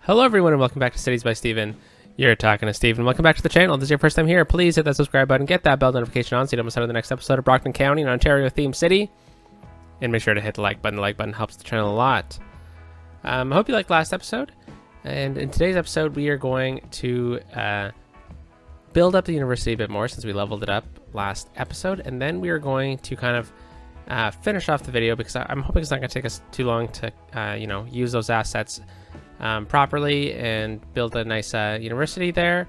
Hello everyone and welcome back to Cities by Steven. You're talking to Steven. Welcome back to the channel. If this is your first time here, please hit that subscribe button, get that bell notification on so you don't miss out on the next episode of Brockton County, an Ontario-themed city. And make sure to hit the like button. The like button helps the channel a lot. I hope you liked last episode. And in today's episode, we are going to build up the university a bit more since we leveled it up last episode. And then we are going to kind of finish off the video because I'm hoping it's not going to take us too long to, use those assets properly and build a nice university there.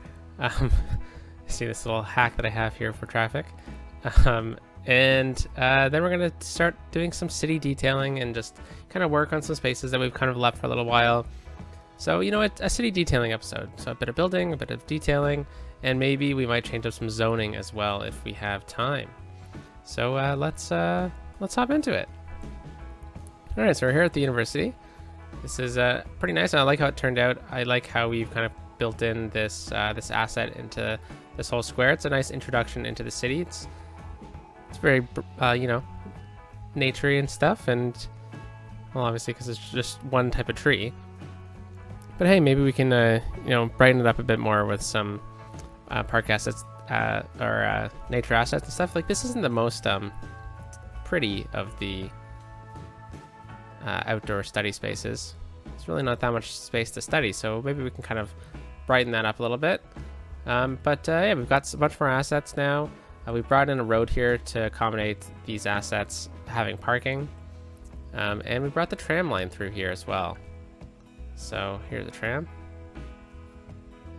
See this little hack that I have here for traffic. And then we're going to start doing some city detailing and just kind of work on some spaces that we've kind of left for a little while. So, it's a city detailing episode. So a bit of building, a bit of detailing, and maybe we might change up some zoning as well if we have time. So let's hop into it. All right, so we're here at the university. This is pretty nice, and I like how it turned out. I like how we've kind of built in this this asset into this whole square. It's a nice introduction into the city. It's very naturey and stuff, and well, obviously because it's just one type of tree. But hey, maybe we can brighten it up a bit more with some park assets or nature assets and stuff. Like this isn't the most pretty of the outdoor study spaces. It's really not that much space to study, so maybe we can kind of brighten that up a little bit. Yeah, we've got a bunch more assets now. We brought in a road here to accommodate these assets having parking, and we brought the tram line through here as well. So here's the tram,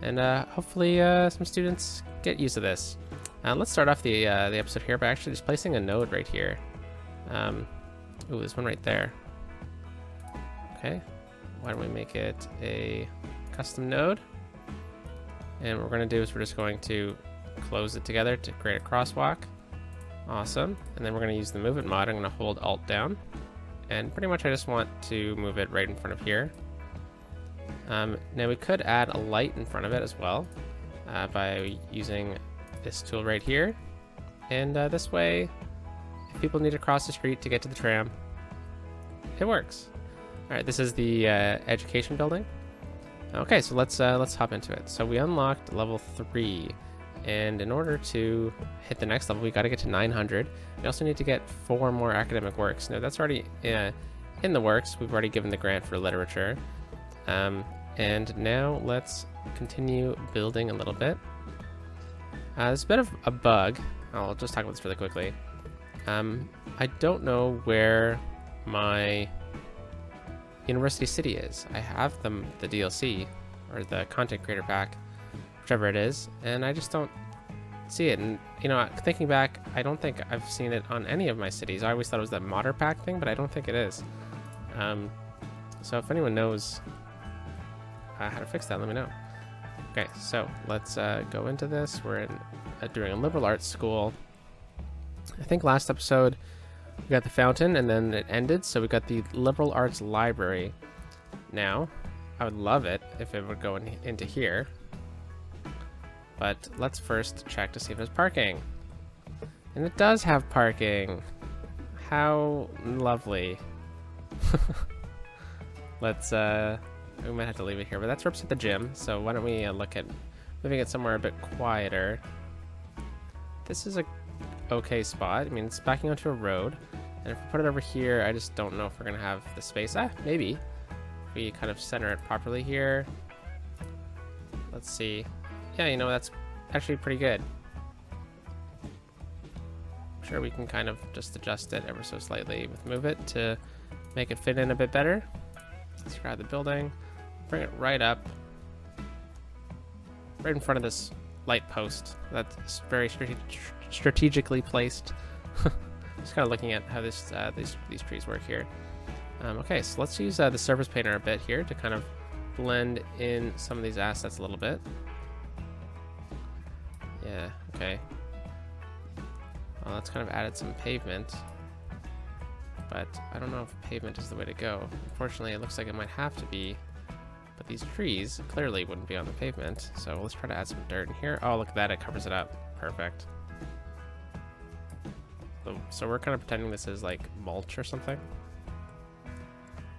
and hopefully some students get used to this. Let's start off the episode here by actually just placing a node right here. Ooh, there's one right there. Okay, why don't we make it a custom node? And what we're going to do is we're just going to close it together to create a crosswalk. Awesome. And then we're going to use the move it mod. I'm going to hold alt down. And pretty much I just want to move it right in front of here. Now we could add a light in front of it as well by using this tool right here. And this way, if people need to cross the street to get to the tram, it works. All right, this is the education building. Okay, so let's hop into it. So we unlocked level 3, and in order to hit the next level, we got to get to 900. We also need to get 4 more academic works. Now that's already in the works. We've already given the grant for literature, and now let's continue building a little bit. There's a bit of a bug. I'll just talk about this really quickly. I don't know where my University City is. I have the DLC or the content creator pack, whichever it is, and I just don't see it. And thinking back, I don't think I've seen it on any of my cities. I always thought it was that modder pack thing, but I don't think it is. So if anyone knows how to fix that, let me know. Okay, so let's go into this. We're in doing a liberal arts school. I think last episode we got the fountain and then it ended, so we got the liberal arts library. Now, I would love it if it would go into here, but let's first check to see if there's parking. And it does have parking. How lovely. Let's we might have to leave it here, but that's reps at the gym, so why don't we look at moving it somewhere a bit quieter. This is a okay spot. I mean, it's backing onto a road, and if we put it over here, I just don't know if we're gonna have the space. Maybe if we kind of center it properly here. Let's see. Yeah, that's actually pretty good. I'm sure we can kind of just adjust it ever so slightly with move it to make it fit in a bit better. Let's grab the building, bring it right up, right in front of this light post that's very strategically placed. Just kind of looking at how these trees work here. Okay, so let's use the surface painter a bit here to kind of blend in some of these assets a little bit. Yeah, okay. Well, that's kind of added some pavement, but I don't know if pavement is the way to go. Unfortunately, it looks like it might have to be, but these trees clearly wouldn't be on the pavement, so let's try to add some dirt in here. Oh, look at that, it covers it up. Perfect. So we're kind of pretending this is like mulch or something,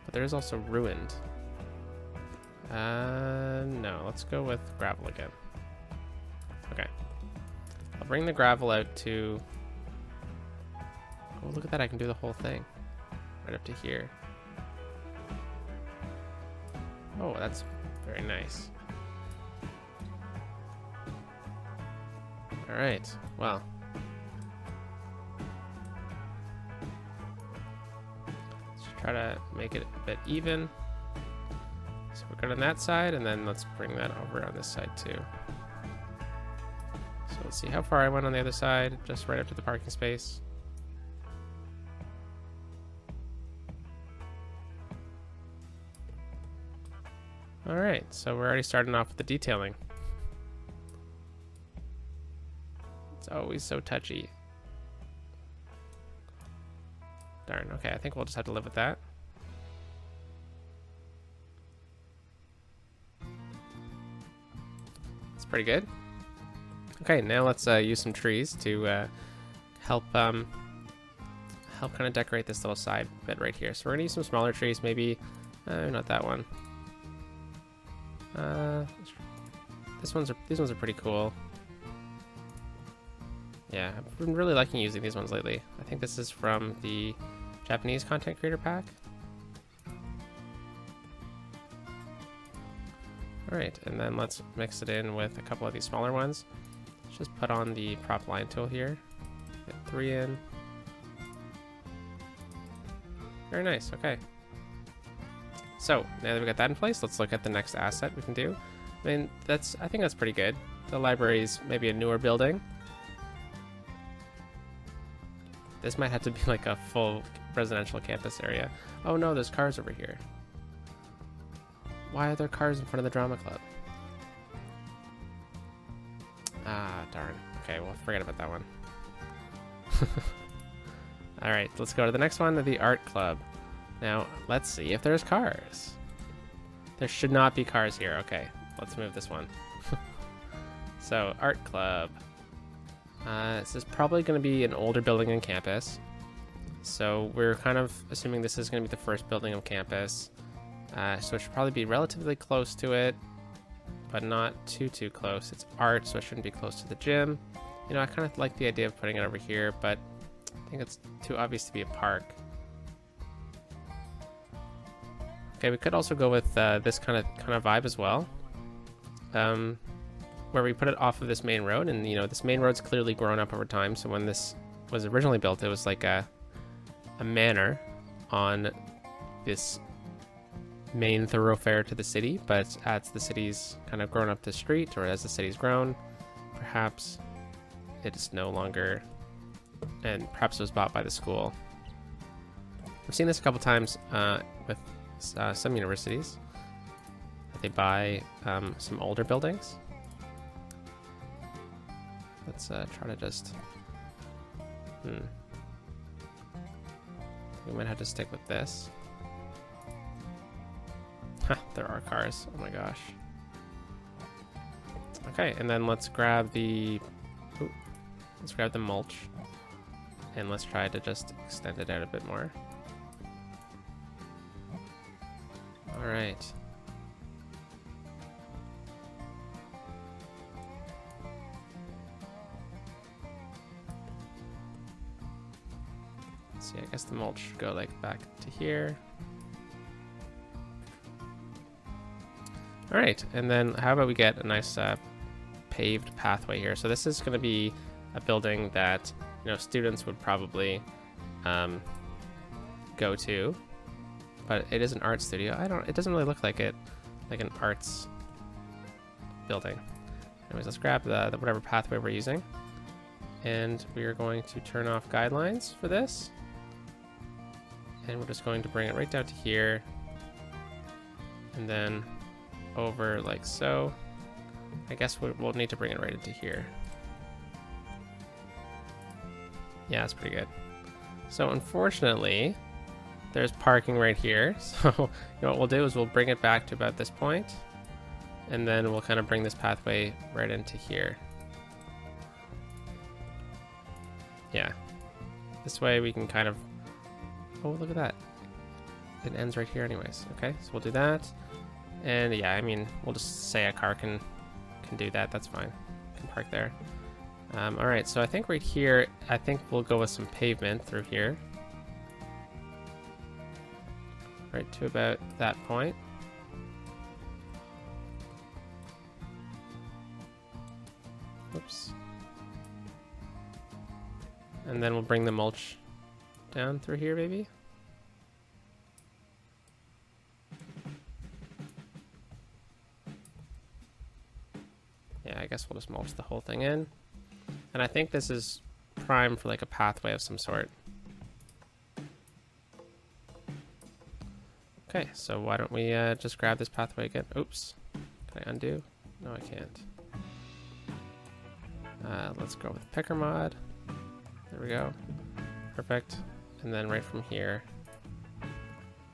but there is also ruined No, let's go with gravel again. Okay. I'll bring the gravel out to... Oh, look at that. I can do the whole thing. Right up to here. Oh, that's very nice. All right. Well. Let's try to make it a bit even. So we're good on that side, and then let's bring that over on this side too. So let's see how far I went on the other side, just right up to the parking space. All right, so we're already starting off with the detailing. It's always so touchy. Darn, okay, I think we'll just have to live with that. It's pretty good. Okay, now let's use some trees to help kind of decorate this little side bit right here. So we're gonna use some smaller trees, maybe not that one. These ones are pretty cool. Yeah, I've been really liking using these ones lately. I think this is from the Japanese content creator pack. All right, and then let's mix it in with a couple of these smaller ones. Let's just put on the prop line tool here. Get 3 in. Very nice, okay. So now that we got that in place, let's look at the next asset we can do. I mean, I think that's pretty good. The library's maybe a newer building. This might have to be like a full residential campus area. Oh no, there's cars over here. Why are there cars in front of the drama club? Ah, darn. Okay, well, forget about that one. All right, let's go to the next one, the art club. Now, let's see if there's cars. There should not be cars here. Okay, let's move this one. So, art club. This is probably going to be an older building on campus. So we're kind of assuming this is going to be the first building on campus. So it should probably be relatively close to it, but not too close. It's art, so it shouldn't be close to the gym. You know, I kind of like the idea of putting it over here, but I think it's too obvious to be a park. Okay, we could also go with this kind of vibe as well, where we put it off of this main road, and you know, this main road's clearly grown up over time. So when this was originally built, it was like a manor on this main thoroughfare to the city, but as the city's kind of grown up the street, or as the city's grown, perhaps it is no longer, and perhaps it was bought by the school. I've seen this a couple times with some universities. They buy some older buildings. Let's try to just... We might have to stick with this. Ha, there are cars. Oh my gosh. Okay, and then let's grab the... let's grab the mulch. And let's try to just extend it out a bit more. Alright. See, I guess the mulch should go like back to here. All right, and then how about we get a nice paved pathway here? So this is going to be a building that, you know, students would probably go to, but it is an art studio. It doesn't really look like it, like an arts building. Anyways, let's grab the whatever pathway we're using, and we are going to turn off guidelines for this. And we're just going to bring it right down to here, and then over like so. I guess we'll need to bring it right into here. Yeah, that's pretty good. So unfortunately, there's parking right here. So you know what we'll do is we'll bring it back to about this point, and then we'll kind of bring this pathway right into here. Yeah, this way we can kind of... Oh, look at that. It ends right here anyways. Okay, so we'll do that. And yeah, I mean, we'll just say a car can do that. That's fine. Can park there. All right, so I think right here, I think we'll go with some pavement through here. Right to about that point. Oops. And then we'll bring the mulch down through here, maybe. Yeah, I guess we'll just mulch the whole thing in. And I think this is prime for like a pathway of some sort. Okay, so why don't we just grab this pathway again? Oops. Can I undo? No, I can't. Let's go with picker mod. There we go. Perfect. And then right from here,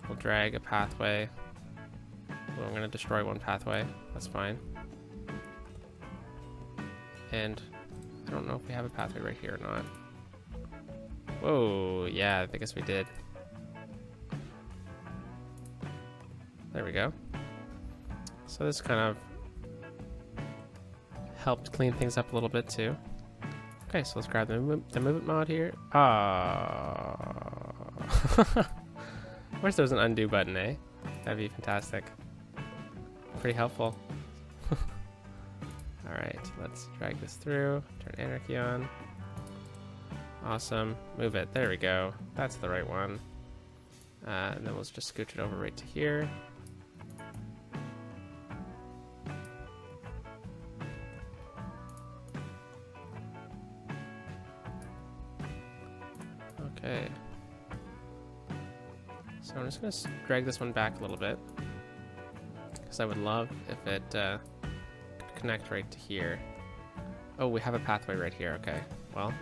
we'll drag a pathway. Well, I'm going to destroy one pathway. That's fine. And I don't know if we have a pathway right here or not. Whoa, yeah, I guess we did. There we go. So this kind of helped clean things up a little bit too. Okay, so let's grab the movement mod here. Ah, wish there was an undo button, eh? That'd be fantastic. Pretty helpful. All right, let's drag this through. Turn anarchy on. Awesome. Move it. There we go. That's the right one. And then we'll just scooch it over right to here. Okay. So I'm just going to drag this one back a little bit, because I would love if it could connect right to here. Oh, we have a pathway right here. Okay. Well,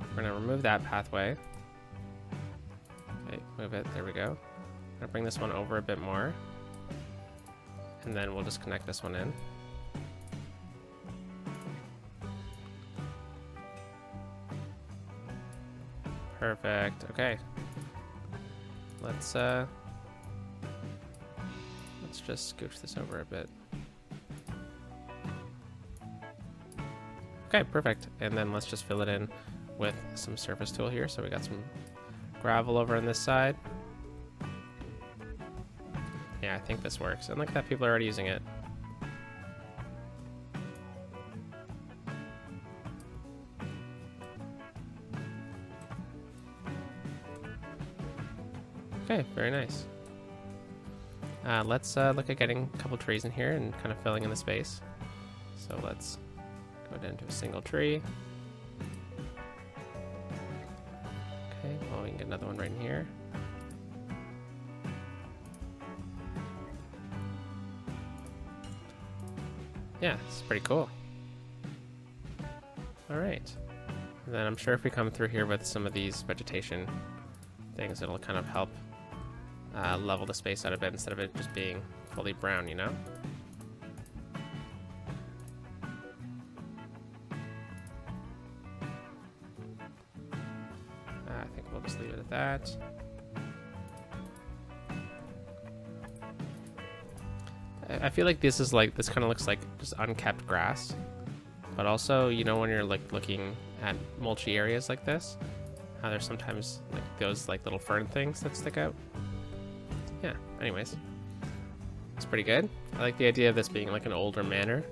we're going to remove that pathway. Okay, move it. There we go. I'm going to bring this one over a bit more. And then we'll just connect this one in. Perfect. Okay. Let's just scooch this over a bit. Okay, perfect. And then let's just fill it in with some surface tool here. So we got some gravel over on this side. Yeah, I think this works. And look at that, people are already using it. Okay, very nice. Let's look at getting a couple trees in here and kind of filling in the space. So let's go down to a single tree. Okay, well, we can get another one right in here. Yeah, it's pretty cool. All right. And then I'm sure if we come through here with some of these vegetation things, it'll kind of help level the space out a bit instead of it just being fully brown, you know? I think we'll just leave it at that. I feel like this kind of looks like just unkept grass, but also, you know, when you're like looking at mulchy areas like this, how there's sometimes like those like little fern things that stick out. Yeah, anyways, it's pretty good. I like the idea of this being like an older manor.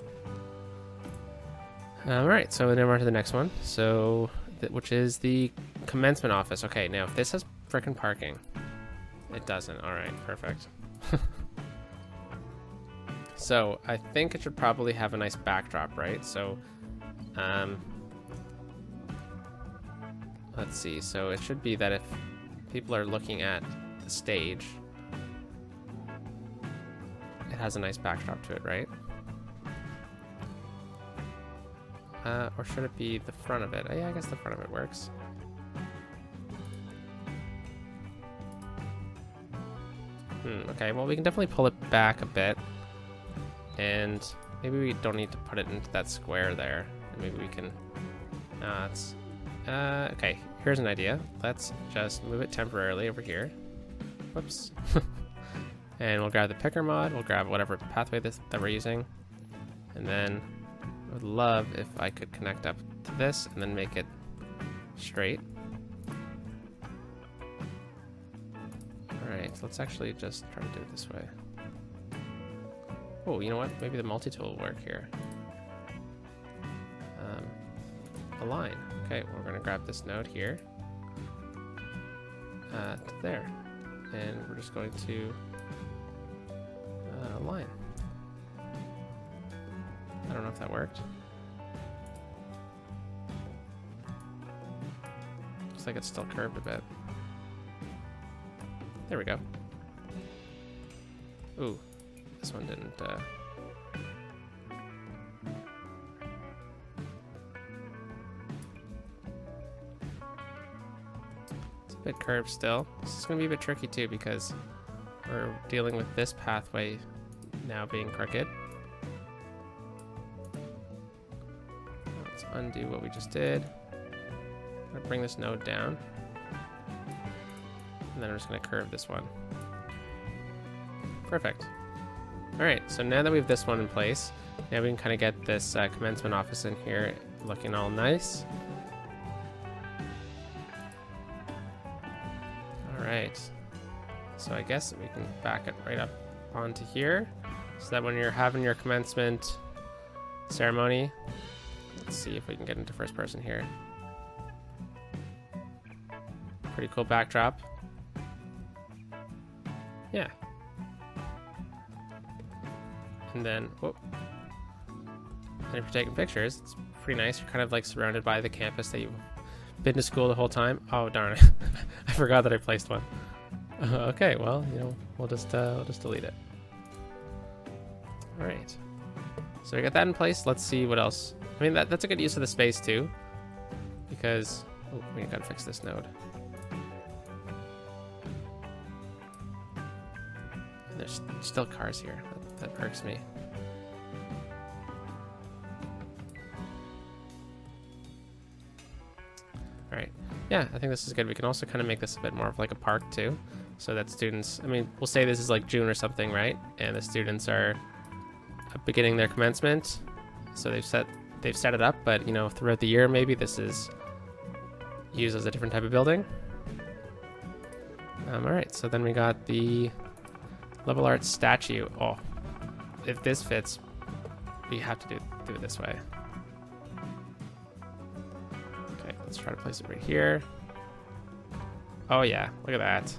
All right, so then we're on to the next one. So, which is the commencement office. Okay, now if this has frickin' parking, it doesn't. All right, perfect. So I think it should probably have a nice backdrop, right? So, let's see. So it should be that if people are looking at the stage, it has a nice backdrop to it, right? Or should it be the front of it? Oh, yeah, I guess the front of it works. Okay, well, we can definitely pull it back a bit. And maybe we don't need to put it into that square there. Maybe we can... okay, here's an idea. Let's just move it temporarily over here. Whoops. And we'll grab the picker mod. We'll grab whatever pathway that we're using. And then I would love if I could connect up to this and then make it straight. Alright, so let's actually just try to do it this way. Oh, you know what? Maybe the multi-tool will work here. Align. Okay, we're going to grab this node here. To there. And we're just going to align. I don't know if that worked. Looks like it's still curved a bit. There we go. Ooh, this one didn't. It's a bit curved still. This is going to be a bit tricky too because we're dealing with this pathway now being crooked. Let's undo what we just did. I'm going to bring this node down. And then I'm just going to curve this one. Perfect. All right, so now that we have this one in place, now we can kind of get this commencement office in here looking all nice. All right, so I guess we can back it right up onto here so that when you're having your commencement ceremony, let's see if we can get into first person here. Pretty cool backdrop. Yeah. And then, whoop. And if you're taking pictures, it's pretty nice. You're kind of like surrounded by the campus that you've been to school the whole time. Oh, darn it. I forgot that I placed one. Okay, well, you know, we'll just delete it. All right. So we got that in place. Let's see what else. I mean, that's a good use of the space too, because, oh, we gotta fix this node. There's still cars here. That irks me. Alright. Yeah, I think this is good. We can also kind of make this a bit more of like a park too. So that students, I mean, we'll say this is like June or something, right? And the students are beginning their commencement. So they've set it up, but you know, throughout the year maybe this is used as a different type of building. Alright, so then we got the Level art statue. Oh, if this fits, we have to do it this way. Okay, let's try to place it right here. Oh yeah, look at that.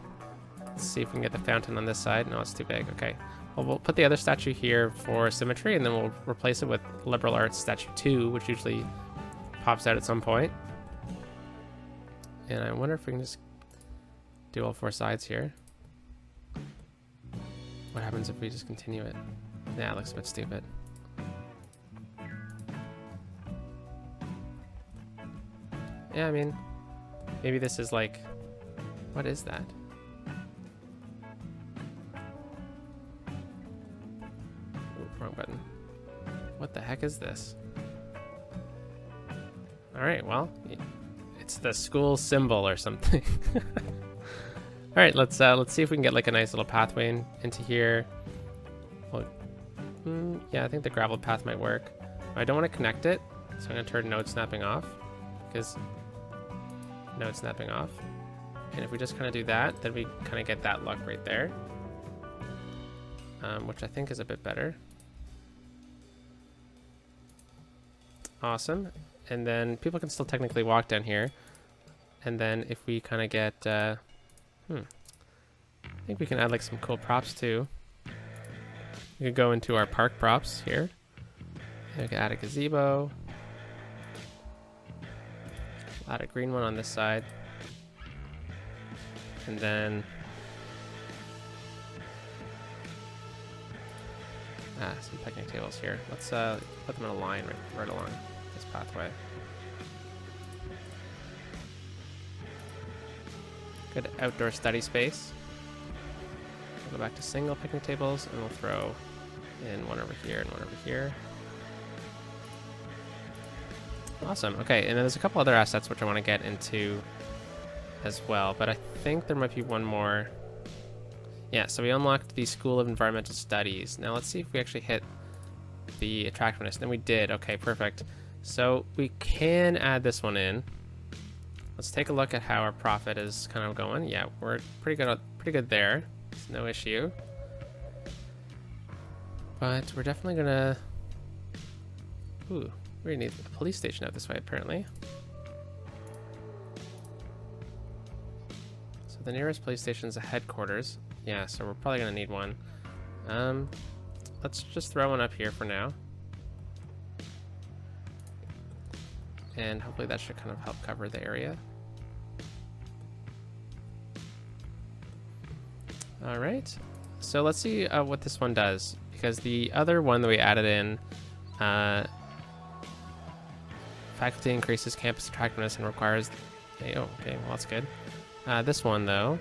Let's see if we can get the fountain on this side. No, it's too big. Okay, well, we'll put the other statue here for symmetry, and then we'll replace it with liberal arts statue 2, which usually pops out at some point. And I wonder if we can just do all 4 sides here. What happens if we just continue it? Yeah, it looks a bit stupid. Yeah, I mean, maybe this is like, what is that? Ooh, wrong button. What the heck is this? All right, well, it's the school symbol or something. All right, let's see if we can get like a nice little pathway into here. Well, yeah, I think the gravel path might work. I don't want to connect it, so I'm gonna turn node snapping off because node snapping off. And if we just kind of do that, then we kind of get that look right there, which I think is a bit better. Awesome. And then people can still technically walk down here. And then if we kind of get I think we can add like some cool props too. We could go into our park props here. And we can add a gazebo. Add a green one on this side. And then some picnic tables here. Let's put them in a line right along this pathway. Good outdoor study space. We'll go back to single picnic tables and we'll throw in one over here and one over here. Awesome. Okay, and then there's a couple other assets which I want to get into as well, but I think there might be one more. Yeah, so we unlocked the School of Environmental Studies. Now let's see if we actually hit the attractiveness. And we did. Okay, perfect. So we can add this one in. Let's take a look at how our profit is kind of going. Yeah, we're pretty good there. It's no issue. But we're definitely gonna... Ooh, we need a police station out this way, apparently. So the nearest police station is a headquarters. Yeah, so we're probably gonna need one. Let's just throw one up here for now. And hopefully that should kind of help cover the area. All right, so let's see what this one does, because the other one that we added in, faculty increases campus attractiveness and requires, oh, okay, well that's good. This one though,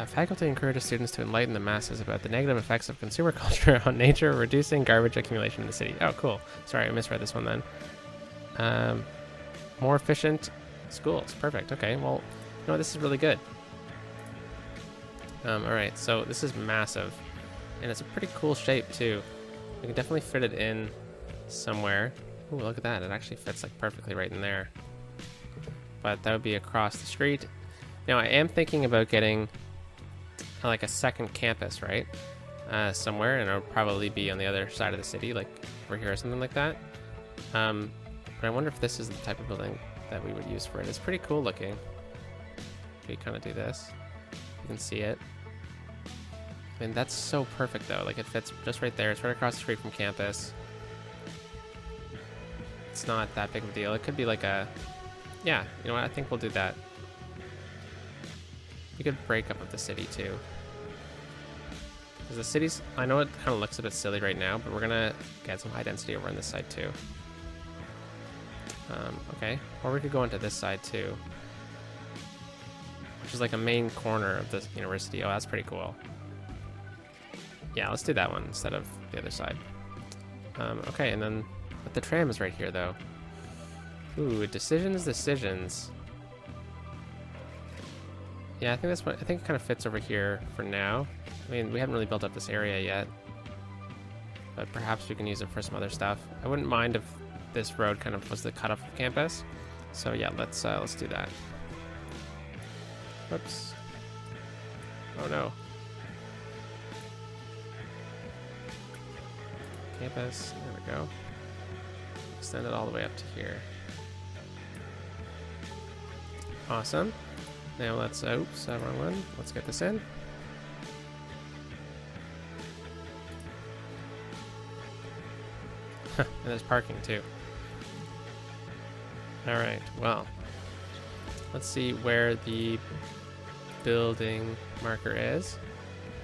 faculty encourages students to enlighten the masses about the negative effects of consumer culture on nature, reducing garbage accumulation in the city. Oh, cool. Sorry, I misread this one then. More efficient schools. Perfect. Okay, well, you know what, this is really good. All right, so this is massive, and it's a pretty cool shape too. We can definitely fit it in somewhere. Ooh, look at that. It actually fits like perfectly right in there. But that would be across the street. Now, I am thinking about getting like a second campus, right? Somewhere, and it'll probably be on the other side of the city, like over here or something like that. But I wonder if this is the type of building that we would use for it. It's pretty cool looking. We kind of do this. You can see it. I mean, that's so perfect though. Like, it fits just right there. It's right across the street from campus. It's not that big of a deal. It could be like a, yeah, you know what? I think we'll do that. We could break up of the city too. Because the city's, I know it kind of looks a bit silly right now, but we're gonna get some high density over on this side too. Okay, or we could go into this side too, which is like a main corner of the university. Oh, that's pretty cool. Yeah, let's do that one instead of the other side. Okay, and then, but the tram is right here though. Ooh, decisions. Yeah, I think that's what, I think it kind of fits over here for now. I mean, we haven't really built up this area yet, but perhaps we can use it for some other stuff. I wouldn't mind if this road kind of was the cutoff of campus. So yeah, let's do that. Whoops. Oh no. Campus, there we go. Extend it all the way up to here. Awesome. Now let's, oops, wrong one. Let's get this in. And there's parking too. All right, well, let's see where the building marker is.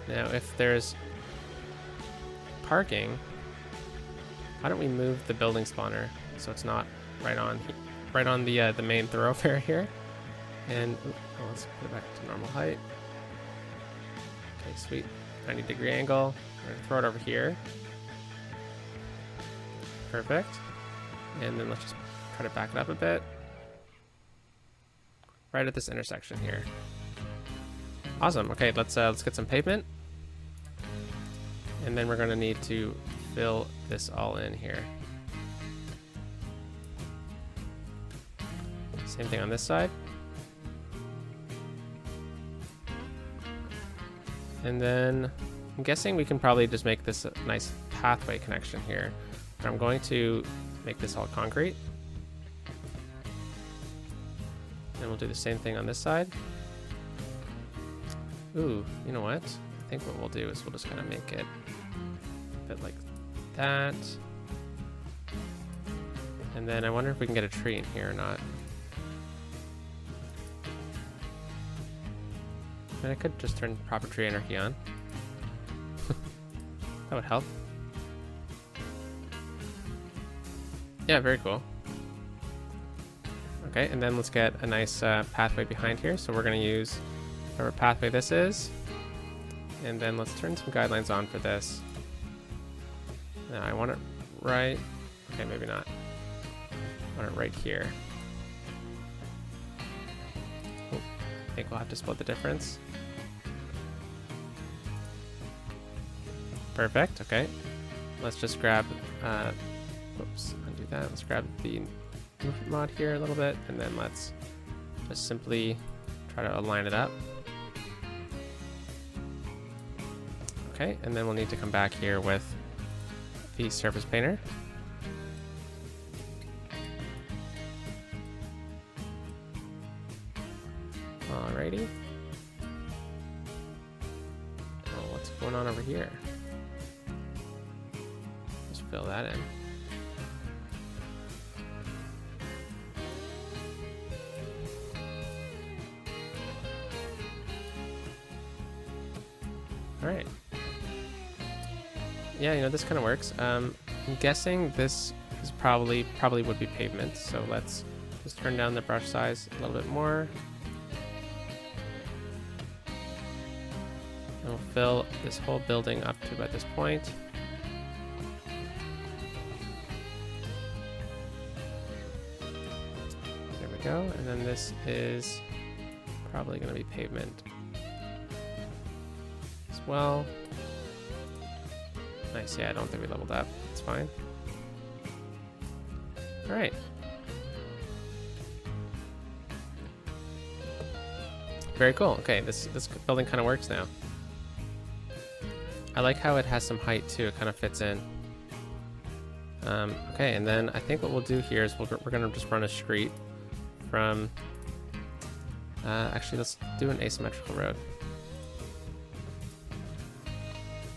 Now, if there's parking, why don't we move the building spawner so it's not right on the main thoroughfare here? And let's put it back to normal height. Okay, sweet. 90-degree angle. We're gonna throw it over here. Perfect. And then let's just try to back it up a bit. Right at this intersection here. Awesome. Okay, let's get some pavement. And then we're gonna need to fill this all in here. Same thing on this side. And then I'm guessing we can probably just make this a nice pathway connection here. But I'm going to make this all concrete. And we'll do the same thing on this side. Ooh, you know what? I think what we'll do is we'll just kind of make it a bit like that. And then I wonder if we can get a tree in here or not. I mean, I could just turn proper tree anarchy on. That would help. Yeah, very cool. Okay, and then let's get a nice pathway behind here. So we're going to use whatever pathway this is. And then let's turn some guidelines on for this. Now I want it right... Okay, maybe not. I want it right here. Oh, I think we'll have to split the difference. Perfect, okay. Let's just grab, whoops, undo that. Let's grab the movement mod here a little bit, and then let's just simply try to align it up. Okay, and then we'll need to come back here with the surface painter. Alrighty. Oh, what's going on over here? Just fill that in. Alright. Yeah, you know, this kind of works. I'm guessing this is probably would be pavement, so let's just turn down the brush size a little bit more. And we'll fill this whole building up to about this point. There we go, and then this is probably going to be pavement as well. Nice, yeah, I don't think we leveled up. It's fine. Alright. Very cool. Okay, this building kind of works now. I like how it has some height too. It kind of fits in. Okay, and then I think what we'll do here is we're going to just run a street from... actually, let's do an asymmetrical road.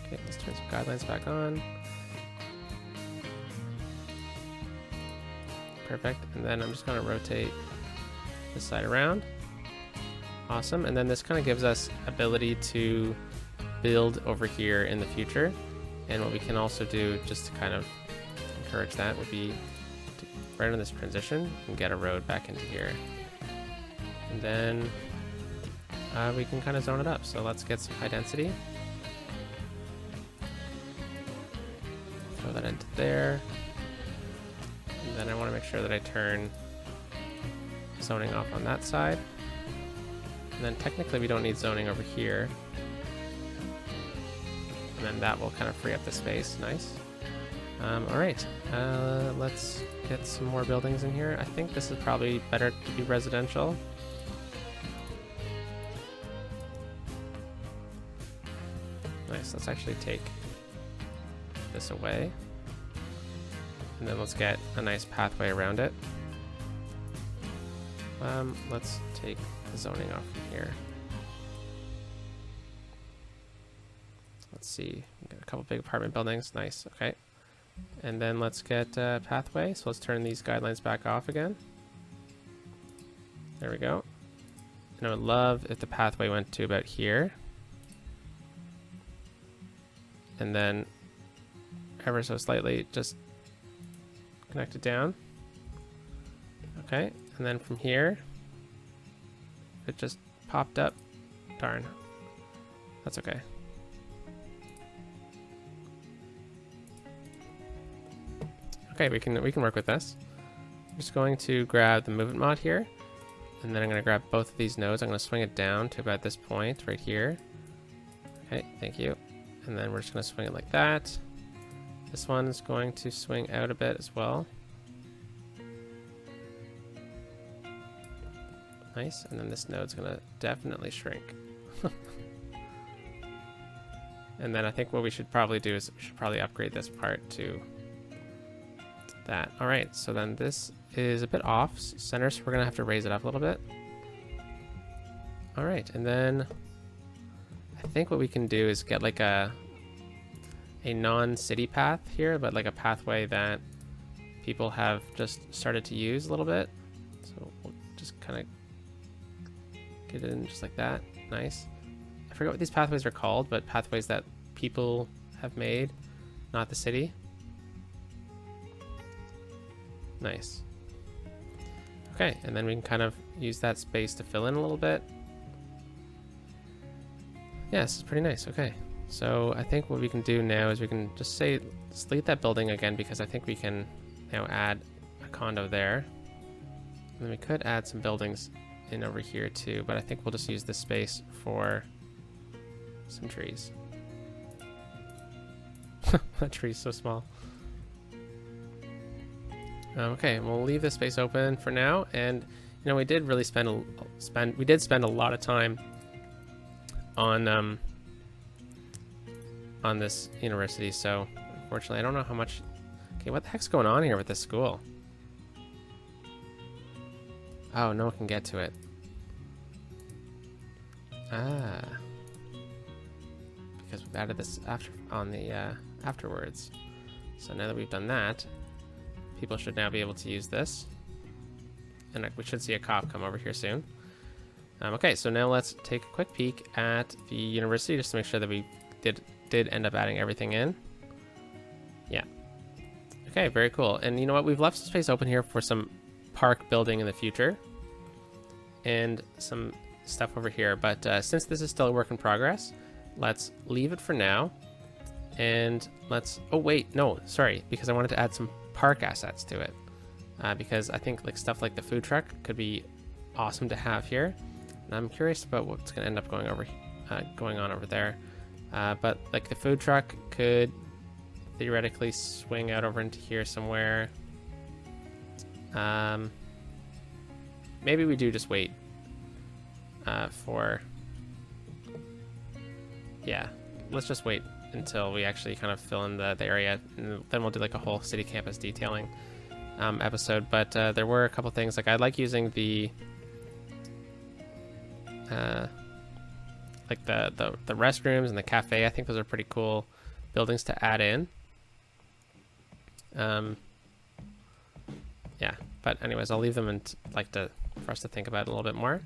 Okay, let's turn some guidelines back on. Perfect. And then I'm just going to rotate this side around. Awesome. And then this kind of gives us ability to build over here in the future. And what we can also do just to kind of encourage that would be to right on this transition and get a road back into here. And then we can kind of zone it up. So let's get some high density. Throw that into there. And then I want to make sure that I turn zoning off on that side. And then technically we don't need zoning over here. And then that will kind of free up the space. Nice. All right, let's get some more buildings in here. I think this is probably better to be residential. Nice, let's actually take this away. And then let's get a nice pathway around it. Let's take the zoning off from here. Let's see, we got a couple big apartment buildings. Nice, okay. And then let's get a pathway. So let's turn these guidelines back off again. There we go. And I would love if the pathway went to about here. And then ever so slightly just connect it down. Okay, and then from here, it just popped up. Darn. That's okay. Okay, we can work with this. I'm just going to grab the movement mod here, and then I'm going to grab both of these nodes. I'm going to swing it down to about this point right here. Okay, thank you. And then we're just going to swing it like that. This one is going to swing out a bit as well. Nice, and then this node's going to definitely shrink. And then I think what we should probably do is we should probably upgrade this part to that. All right, so then this is a bit off center, so we're gonna have to raise it up a little bit. All right, and then I think what we can do is get like a non-city path here, but like a pathway that people have just started to use a little bit. So we'll just kind of get it in just like that. Nice. I forget what these pathways are called, but pathways that people have made, not the city. Nice. Okay, and then we can kind of use that space to fill in a little bit. Yeah, this is pretty nice. Okay, so I think what we can do now is we can just say, delete that building again, because I think we can now add a condo there. And then we could add some buildings in over here too, but I think we'll just use this space for some trees. That tree's so small. Okay, we'll leave this space open for now, and you know we did really spend a lot of time on this university. So unfortunately, I don't know how much. Okay, what the heck's going on here with this school? Oh, no one can get to it. Ah, because we've added this afterwards. So now that we've done that, people should now be able to use this, and we should see a cop come over here soon. Okay, so now let's take a quick peek at the university just to make sure that we did end up adding everything in. Yeah. Okay, very cool. And you know what? We've left some space open here for some park building in the future and some stuff over here. But since this is still a work in progress, let's leave it for now. And let's... Oh, wait. No, sorry. Because I wanted to add some park assets to it. Because I think like stuff like the food truck could be awesome to have here. And I'm curious about what's going to end up going on over there. But like the food truck could theoretically swing out over into here somewhere. Maybe we do just wait for... Yeah, let's just wait until we actually kind of fill in the area, and then we'll do like a whole city campus detailing episode. But there were a couple things, like I like using the like the restrooms and the cafe. I think those are pretty cool buildings to add in. Yeah, but anyways, I'll leave them and for us to think about it a little bit more.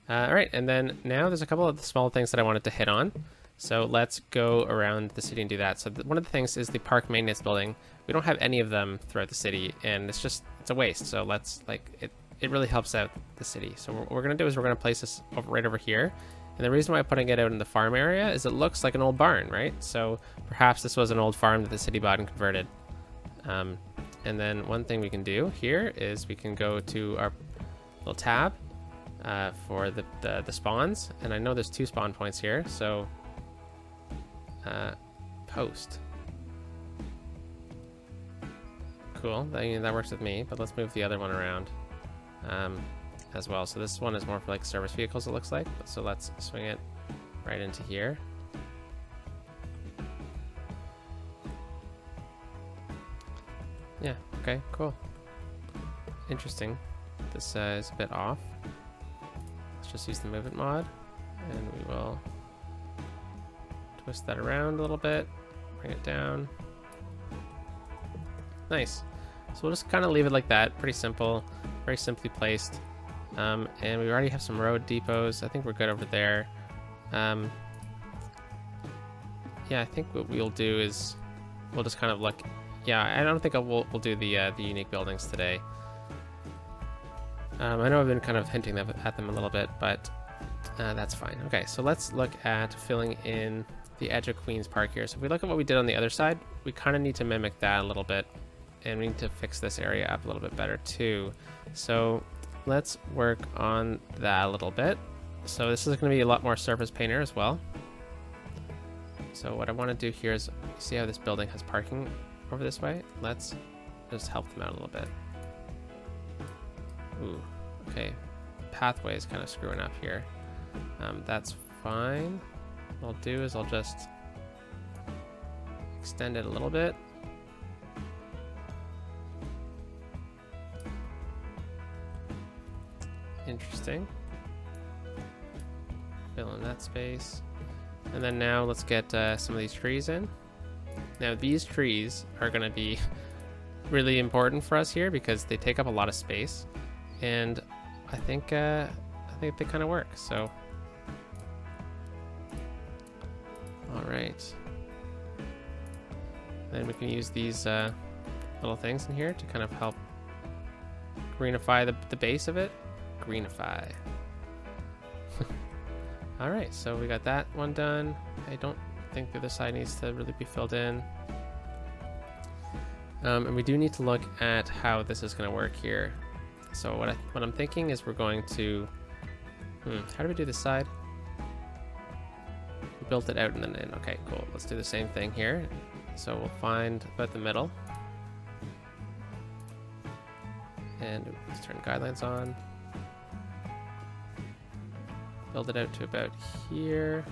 All right, and then now there's a couple of the small things that I wanted to hit on. So let's go around the city and do that. So one of the things is the park maintenance building. We don't have any of them throughout the city, and it's a waste. So let's it really helps out the city. So what we're gonna do is we're gonna place this right over here. And the reason why I'm putting it out in the farm area is it looks like an old barn, right? So perhaps this was an old farm that the city bought and converted. And then one thing we can do here is we can go to our little tab for the spawns. And I know there's 2 spawn points here, so post. Cool, that works with me, but let's move the other one around as well. So this one is more for like service vehicles, it looks like. So let's swing it right into here. Yeah, okay, cool. Interesting. This is a bit off. Let's just use the movement mod, and we will twist that around a little bit, bring it down. Nice. So we'll just kind of leave it like that. Pretty simple, very simply placed. And we already have some road depots. I think we're good over there. Yeah, I think what we'll do is we'll just kind of look. Yeah, I don't think we'll do the unique buildings today. I know I've been kind of hinting at them a little bit, but that's fine. Okay, so let's look at filling in the edge of Queen's Park here. So if we look at what we did on the other side, we kind of need to mimic that a little bit, and we need to fix this area up a little bit better too. So let's work on that a little bit. So this is going to be a lot more surface painter as well. So what I want to do here is, see how this building has parking over this way? Let's just help them out a little bit. Ooh, okay. Pathway is kind of screwing up here. That's fine. What I'll do is I'll just extend it a little bit. Interesting. Fill in that space. And then now let's get some of these trees in. Now these trees are going to be really important for us here because they take up a lot of space, and I think they kind of work. So, all right. Then we can use these little things in here to kind of help greenify the base of it. Greenify. All right, so we got that one done. I don't think the other side needs to really be filled in. And we do need to look at how this is going to work here. So what I'm thinking is we're going to How do we do this side? We built it out and then in. Okay, cool. Let's do the same thing here. So we'll find about the middle. And let's turn guidelines on. Build it out to about here.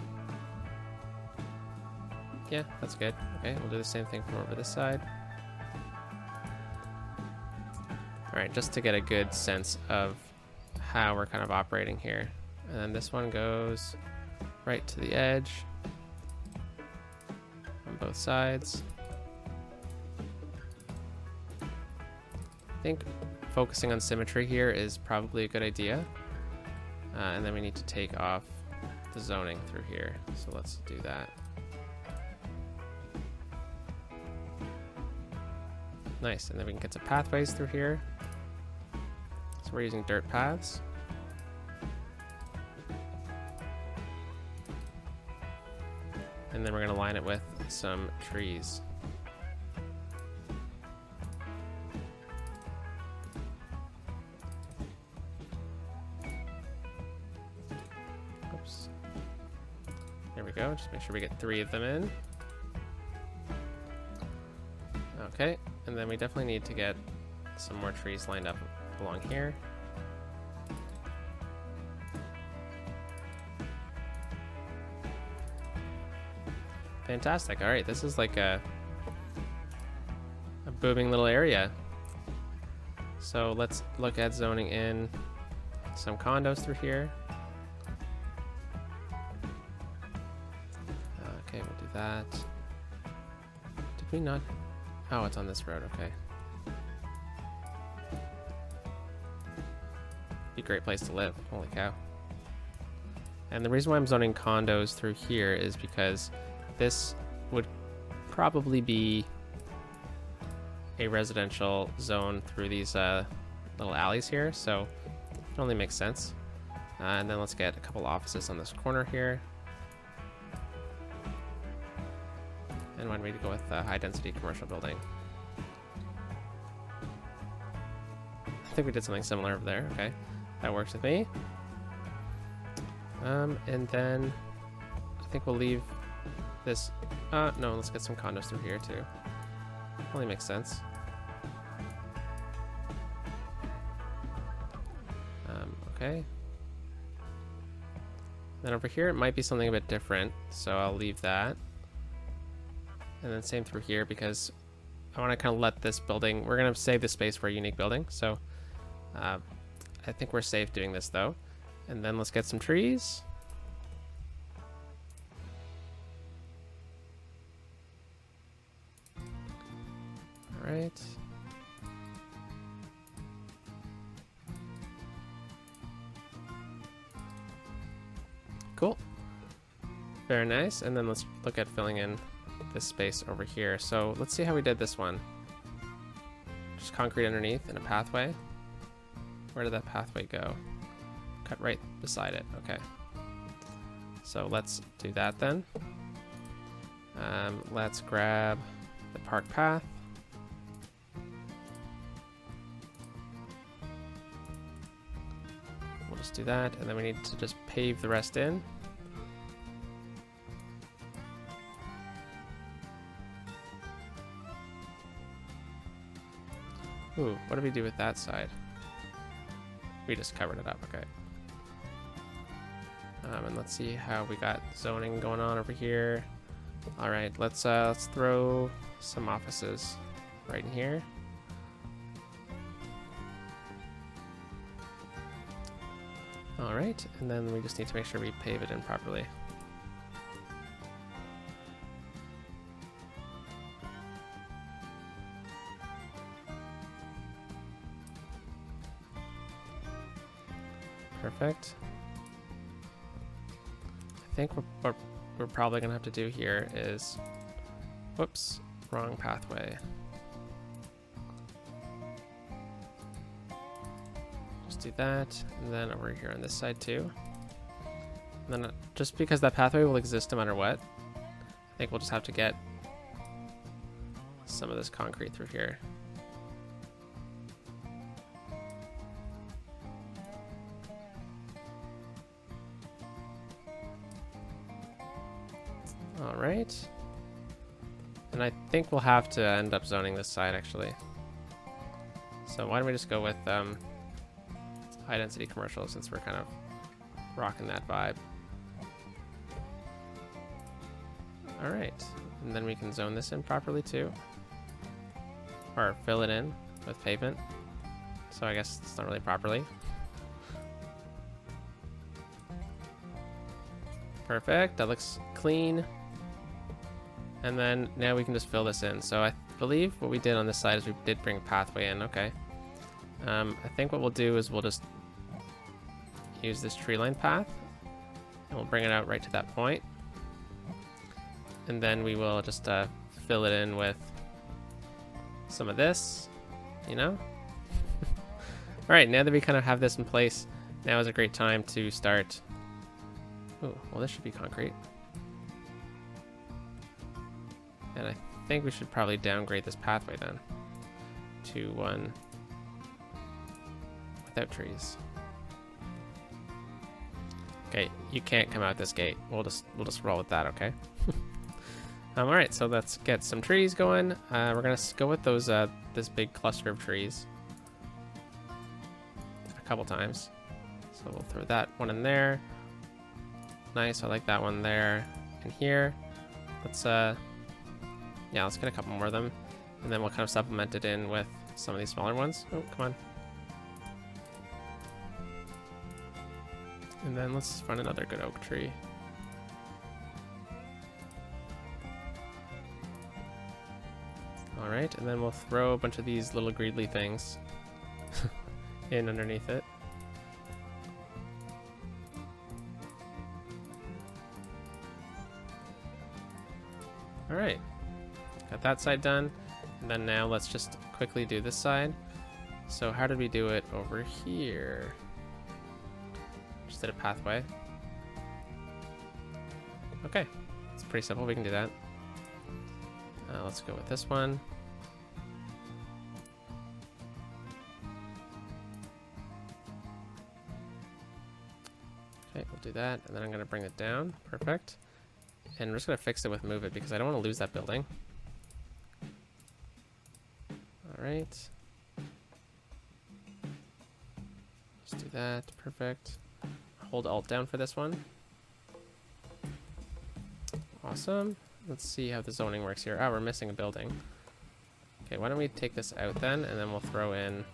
Yeah, that's good. Okay, we'll do the same thing from over this side. Alright, just to get a good sense of how we're kind of operating here. And then this one goes right to the edge on both sides. I think focusing on symmetry here is probably a good idea. And then we need to take off the zoning through here. So let's do that. Nice, and then we can get some pathways through here. So we're using dirt paths. And then we're going to line it with some trees. Oops. There we go. Just make sure we get 3 of them in. Okay, and then we definitely need to get some more trees lined up along here. Fantastic. All right, this is like a booming little area. So let's look at zoning in some condos through here. Okay, we'll do that. Did we not? Oh, it's on this road. Okay. Be a great place to live. Holy cow. And the reason why I'm zoning condos through here is because this would probably be a residential zone through these little alleys here, so it only makes sense. And then let's get a couple offices on this corner here. And why don't we go with a high density commercial building? I think we did something similar over there. Okay, that works with me. And then I think we'll leave this. No, let's get some condos through here too. Only makes sense. Okay. Then over here, it might be something a bit different, so I'll leave that. And then same through here, because I want to kind of let this building, we're going to save the space for a unique building. So I think we're safe doing this though. And then let's get some trees. All right. Cool. Very nice. And then let's look at filling in this space over here. So let's see how we did this one. Just concrete underneath and a pathway. Where did that pathway go? Cut right beside it. Okay. So let's do that then. Let's grab the park path. We'll just do that, and then we need to just pave the rest in. Ooh, what do we do with that side? We just covered it up, okay. And let's see how we got zoning going on over here. All right, let's throw some offices right in here. All right, and then we just need to make sure we pave it in properly. Perfect. I think what we're probably gonna have to do here is, whoops, wrong pathway. Just do that, and then over here on this side too. And then just because that pathway will exist no matter what, I think we'll just have to get some of this concrete through here. right. And I think we'll have to end up zoning this side, actually. So why don't we just go with high density commercial, since we're kind of rocking that vibe. All right, and then we can zone this in properly too, or fill it in with pavement. So I guess it's not really properly. Perfect, that looks clean. And then now we can just fill this in. So I believe what we did on this side is we did bring a pathway in. Okay. I think what we'll do is we'll just use this tree line path and we'll bring it out right to that point. And then we will just fill it in with some of this, you know? All right, now that we kind of have this in place, now is a great time to start. Oh, well, this should be concrete. And I think we should probably downgrade this pathway then to one without trees. Okay, you can't come out this gate. We'll just roll with that, okay? All right, so let's get some trees going. We're gonna go with those this big cluster of trees a couple times. So we'll throw that one in there. Nice, I like that one there and here. Let's yeah, let's get a couple more of them, and then we'll kind of supplement it in with some of these smaller ones. Oh, come on. And then let's find another good oak tree. All right, and then we'll throw a bunch of these little greedly things in underneath it. All right, got that side done. And then now let's just quickly do this side. So how did we do it over here? Just did a pathway. Okay, it's pretty simple, we can do that. Let's go with this one. Okay, we'll do that, and then I'm gonna bring it down, perfect. And we're just gonna fix it with move it because I don't wanna lose that building. All right. Let's do that, perfect. Hold Alt down for this one. Awesome. Let's see how the zoning works here. Oh, we're missing a building. Okay, why don't we take this out then, and then we'll throw in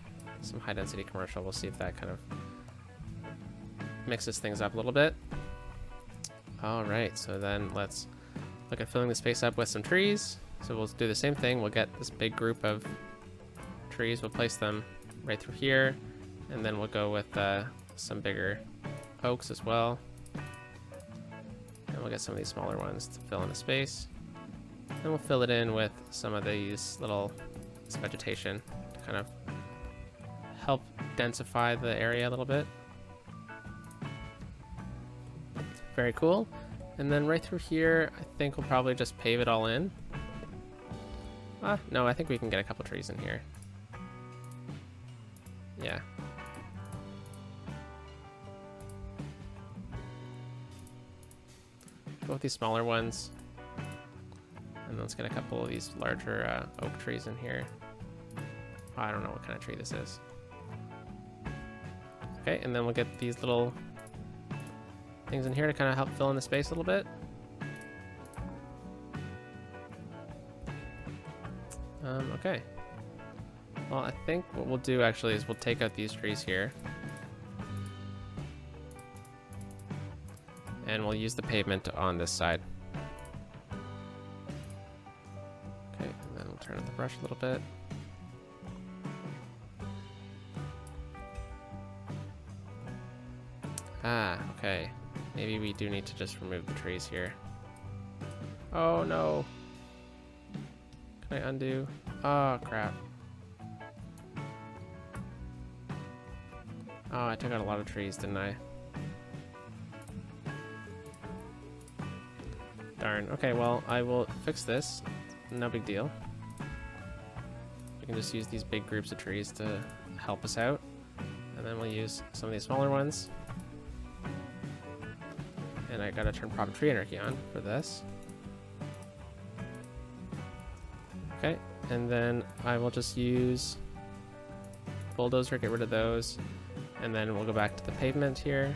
some high density commercial. We'll see if that kind of mixes things up a little bit. All right, so then let's look at filling the space up with some trees. So we'll do the same thing. We'll get this big group of trees. We'll place them right through here, and then we'll go with some bigger oaks as well. And we'll get some of these smaller ones to fill in the space. And we'll fill it in with some of these this vegetation to kind of help densify the area a little bit. Very cool. And then right through here, I think we'll probably just pave it all in. No, I think we can get a couple trees in here. Yeah. Go with these smaller ones. And let's get a couple of these larger oak trees in here. I don't know what kind of tree this is. Okay, and then we'll get these little things in here to kind of help fill in the space a little bit. Okay. Well, I think what we'll do actually is we'll take out these trees here. And we'll use the pavement on this side. Okay, and then we'll turn on the brush a little bit. Okay. Maybe we do need to just remove the trees here. Oh no. Can I undo? Oh crap. Oh, I took out a lot of trees, didn't I? Darn. Okay, well, I will fix this. No big deal. We can just use these big groups of trees to help us out. And then we'll use some of these smaller ones. And I gotta turn proper tree anarchy on for this. Okay, and then I will just use bulldozer, get rid of those, and then we'll go back to the pavement here.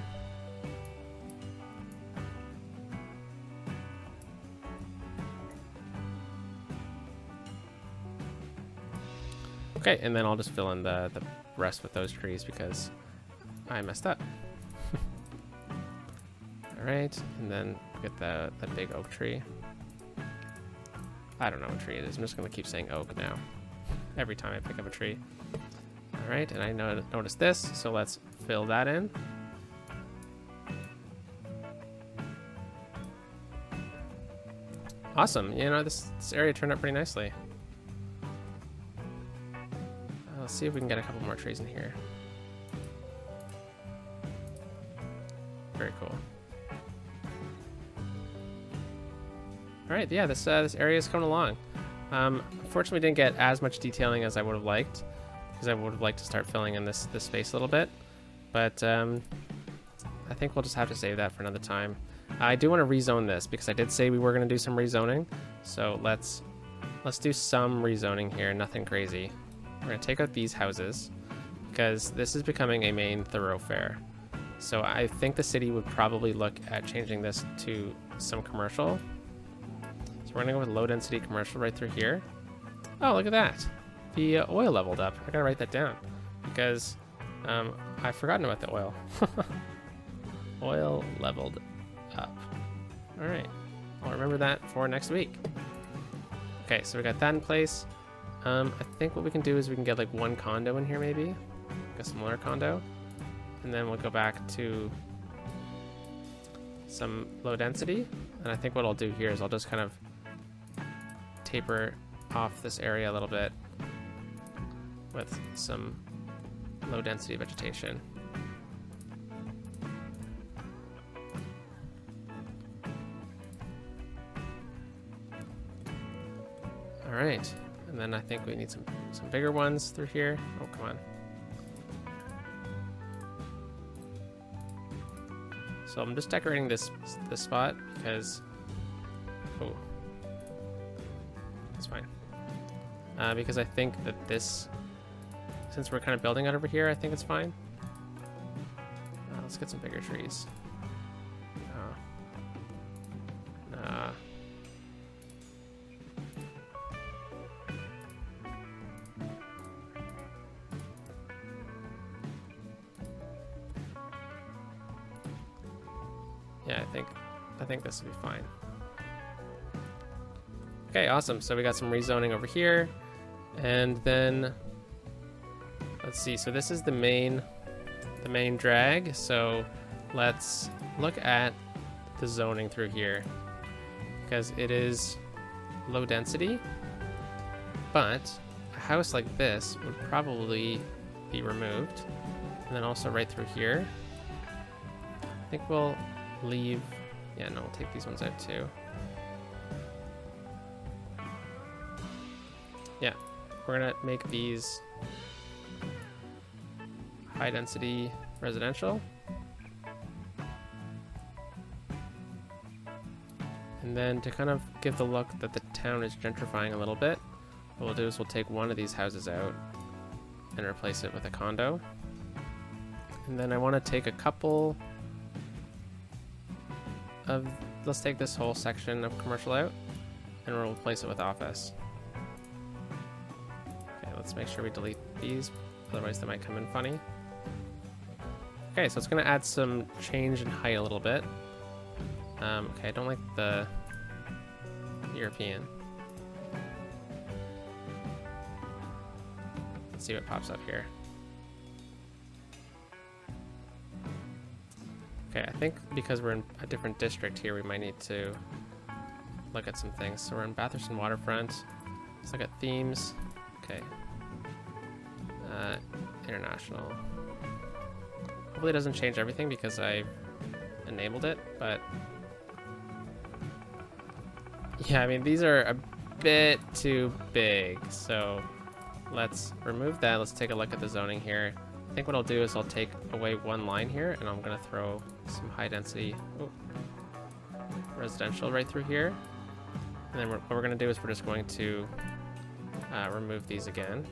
Okay, and then I'll just fill in the rest with those trees because I messed up. All right, and then get the big oak tree. I don't know what tree it is. I'm just gonna keep saying oak now every time I pick up a tree. All right, and I noticed this, so let's fill that in. Awesome. You know, this area turned out pretty nicely. Let's see if we can get a couple more trees in here. Very cool. All right, yeah, this area is coming along. Unfortunately, we didn't get as much detailing as I would have liked, because I would have liked to start filling in this space a little bit. But I think we'll just have to save that for another time. I do want to rezone this because I did say we were going to do some rezoning. So let's do some rezoning here. Nothing crazy. We're going to take out these houses because this is becoming a main thoroughfare. So I think the city would probably look at changing this to some commercial. So we're going to go with low density commercial right through here. Oh, look at that. The oil leveled up. I got to write that down because I've forgotten about the oil. Oil leveled up. All right. I'll remember that for next week. Okay, so we got that in place. I think what we can do is we can get like one condo in here maybe. Like a smaller condo. And then we'll go back to some low density. And I think what I'll do here is I'll just kind of taper off this area a little bit with some low density vegetation. All right. And then I think we need some bigger ones through here. Oh, come on. So I'm just decorating this spot because, oh, that's fine. Because I think that this, since we're kind of building out over here, I think it's fine. Let's get some bigger trees. Nah. Yeah, I think this will be fine. Okay, awesome. So we got some rezoning over here. And then let's see. So this is the main drag. So let's look at the zoning through here because it is low density, but a house like this would probably be removed. And then also right through here, I think we'll leave, yeah, no, we'll take these ones out too. Yeah, we're gonna make these high density residential. And then to kind of give the look that the town is gentrifying a little bit, what we'll do is we'll take one of these houses out and replace it with a condo. And then I want to take a couple of, let's take this whole section of commercial out and we'll replace it with office. Okay, let's make sure we delete these, otherwise they might come in funny. Okay, so it's going to add some change in height a little bit. Okay, I don't like the European. Let's see what pops up here. Okay, I think because we're in a different district here, we might need to look at some things. So we're in Batherson Waterfront. Let's look at themes. Okay. International. Hopefully it doesn't change everything because I enabled it, but yeah, I mean, these are a bit too big. So let's remove that. Let's take a look at the zoning here. I think what I'll do is I'll take away one line here and I'm gonna throw some high density residential right through here. And then what we're gonna do is we're just going to remove these again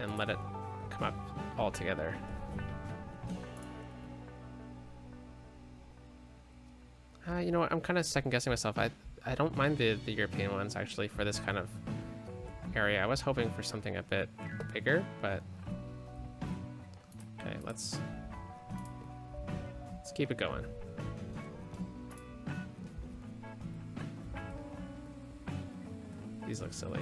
and let it come up all together. You know what? I'm kind of second guessing myself. I don't mind the European ones actually for this kind of area. I was hoping for something a bit bigger, but okay, let's keep it going. These look silly.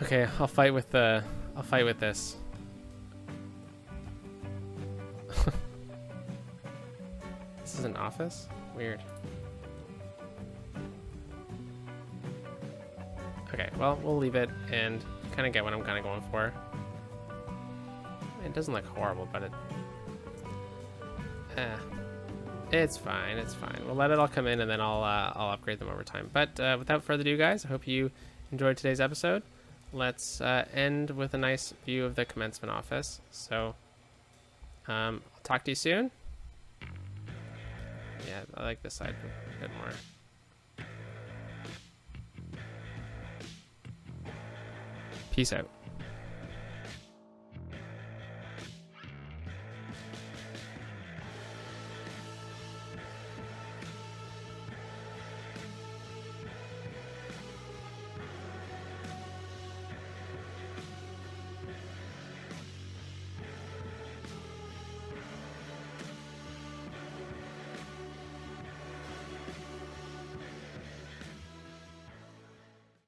Okay, I'll fight with this. This is an office? Weird. Okay, well, we'll leave it and kind of get what I'm kind of going for. It doesn't look horrible, but it's fine. It's fine. We'll let it all come in, and then I'll upgrade them over time. But without further ado, guys, I hope you enjoyed today's episode. Let's end with a nice view of the commencement office. So I'll talk to you soon. Yeah, I like this side a bit more. Peace out.